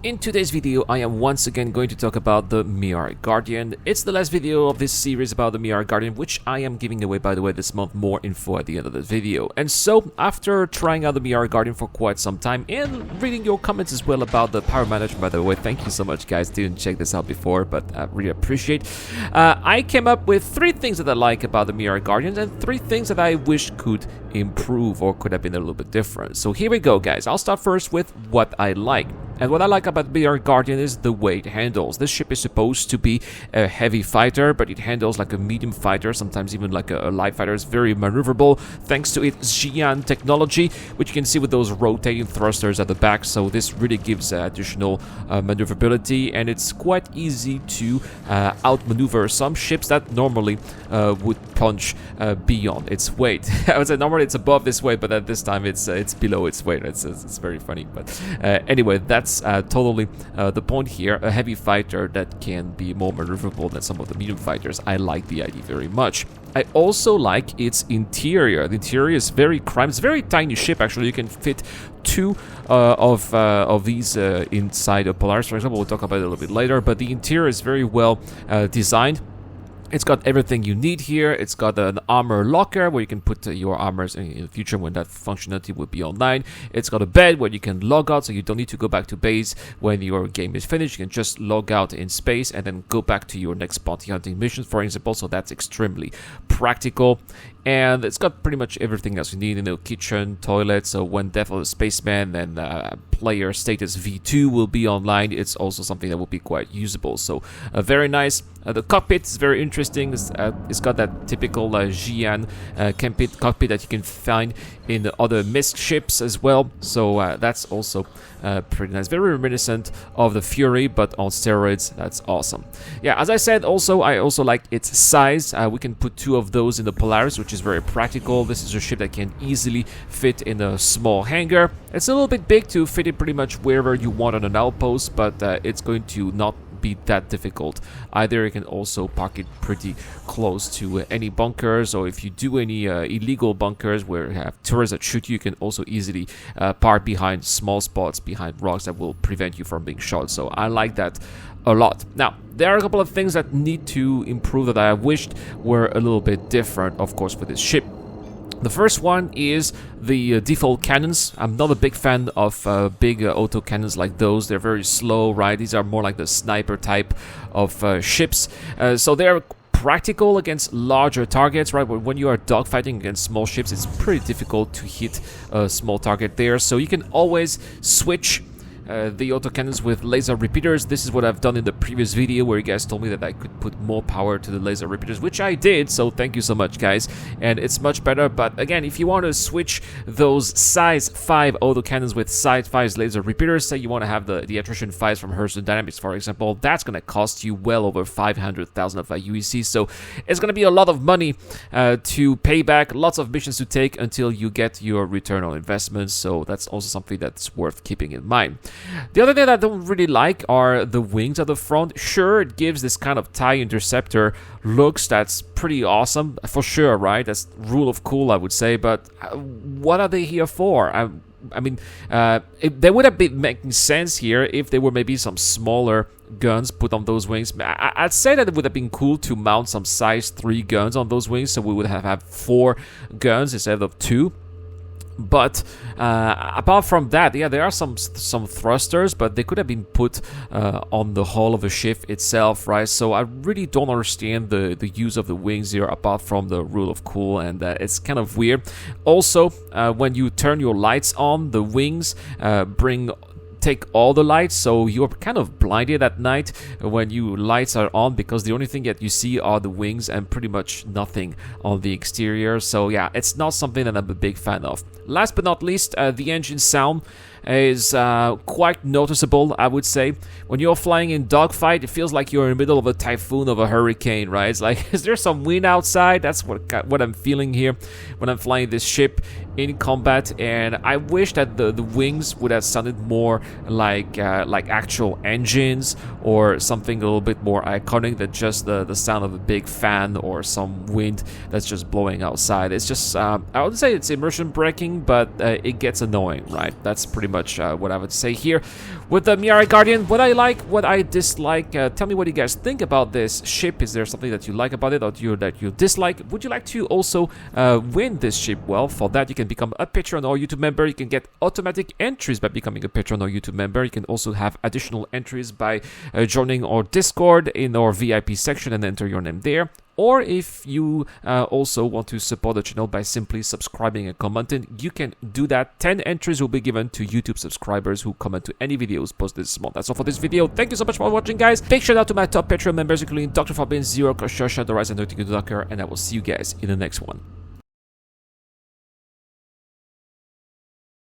In today's video, I am once again going to talk about the Mirai Guardian. It's the last video of this series about the Mirai Guardian, which I am giving away, by the way, this month. More info at the end of this video. And so, after trying out the Mirai Guardian for quite some time, and reading your comments as well about the power management, by the way, thank you so much, guys. Didn't check this out before, but I really appreciate. I came up with 3 things that I like about the Mirai Guardian, and 3 things that I wish could improve or could have been a little bit different. So here we go, guys. I'll start first with what I like. And what I like about Mirai Guardian is the way it handles. This ship is supposed to be a heavy fighter, but it handles like a medium fighter, sometimes even like a light fighter. It's very maneuverable thanks to its Xi'an technology, which you can see with those rotating thrusters at the back. So this really gives additional maneuverability, and it's quite easy to outmaneuver some ships that normally would punch beyond its weight. I would say normally it's above this weight, but at this time it's below its weight. It's very funny, but anyway, that's totally the point here. A heavy fighter that can be more maneuverable than some of the medium fighters. I like the idea very much. I also like its interior. The interior is very cramped. It's a very tiny ship, actually. You can fit 2 of these inside a Polaris, for example. We'll talk about it a little bit later, but the interior is very well designed. It's got everything you need here. It's got an armor locker where you can put your armors in the future when that functionality will be online. It's got a bed where you can log out, so you don't need to go back to base when your game is finished. You can just log out in space and then go back to your next bounty hunting missions, for example. So that's extremely practical. And it's got pretty much everything else you need, kitchen, toilet. So when Death of the Spaceman and player status V2 will be online, it's also something that will be quite usable. So very nice. The cockpit is very interesting. It's got that typical Xi'an cockpit that you can find in the other Mist ships as well. So that's also pretty nice. Very reminiscent of the Fury, but on steroids. That's awesome. Yeah, as I said, I also like its size. We can put 2 of those in the Polaris, which is very practical. This is a ship that can easily fit in a small hangar. It's a little bit big to fit it pretty much wherever you want on an outpost, but it's going to not be that difficult. Either you can also park it pretty close to any bunkers, or if you do any illegal bunkers where you have turrets that shoot you, you can also easily park behind small spots, behind rocks that will prevent you from being shot. So I like that a lot. Now, there are a couple of things that need to improve that I wished were a little bit different, of course, for this ship. The first one is the default cannons. I'm not a big fan of big auto cannons like those. They're very slow, right? These are more like the sniper type of ships. So they're practical against larger targets, right? But when you are dogfighting against small ships, it's pretty difficult to hit a small target there. So you can always switch the autocannons with laser repeaters. This is what I've done in the previous video where you guys told me that I could put more power to the laser repeaters, which I did, so thank you so much, guys. And it's much better, but again, if you want to switch those size 5 autocannons with size 5 laser repeaters, say you want to have the attrition 5s from Hearthstone Dynamics, for example, that's going to cost you well over 500,000 of UEC, so it's going to be a lot of money to pay back, lots of missions to take until you get your return on investment, so that's also something that's worth keeping in mind. The other thing that I don't really like are the wings at the front. Sure, it gives this kind of TIE interceptor looks that's pretty awesome, for sure, right? That's rule of cool, I would say, but what are they here for? I mean, they would have been making sense here if there were maybe some smaller guns put on those wings. I'd say that it would have been cool to mount some size 3 guns on those wings, so we would have 4 guns instead of 2. But apart from that, yeah, there are some thrusters, but they could have been put on the hull of the ship itself, right? So I really don't understand the use of the wings here, apart from the rule of cool, and it's kind of weird. Also, when you turn your lights on, the wings take all the lights, so you're kind of blinded at night when your lights are on, because the only thing that you see are the wings and pretty much nothing on the exterior. So yeah, it's not something that I'm a big fan of. Last but not least, the engine sound is quite noticeable, I would say. When you're flying in dogfight, it feels like you're in the middle of a typhoon, of a hurricane, right? It's like, is there some wind outside? That's what I'm feeling here when I'm flying this ship. in combat, and I wish that the wings would have sounded more like actual engines or something a little bit more iconic than just the sound of a big fan or some wind that's just blowing outside. It's just I would say it's immersion breaking, but it gets annoying, right? That's pretty much what I would say here with the Mirai Guardian. What I like, what I dislike. Tell me what you guys think about this ship. Is there something that you like about it or that you dislike? Would you like to also win this ship? Well, for that you can become a Patreon or YouTube member. You can get automatic entries by becoming a Patreon or YouTube member. You can also have additional entries by joining our Discord in our VIP section and enter your name there. Or if you also want to support the channel by simply subscribing and commenting, you can do that. 10 entries will be given to YouTube subscribers who comment to any videos posted this month. That's all for this video. Thank you so much for watching, guys. Big shout out to my top Patreon members, including Dr. Fabian, Zero, Koshosha, The Rise, and Docker, and I will see you guys in the next one.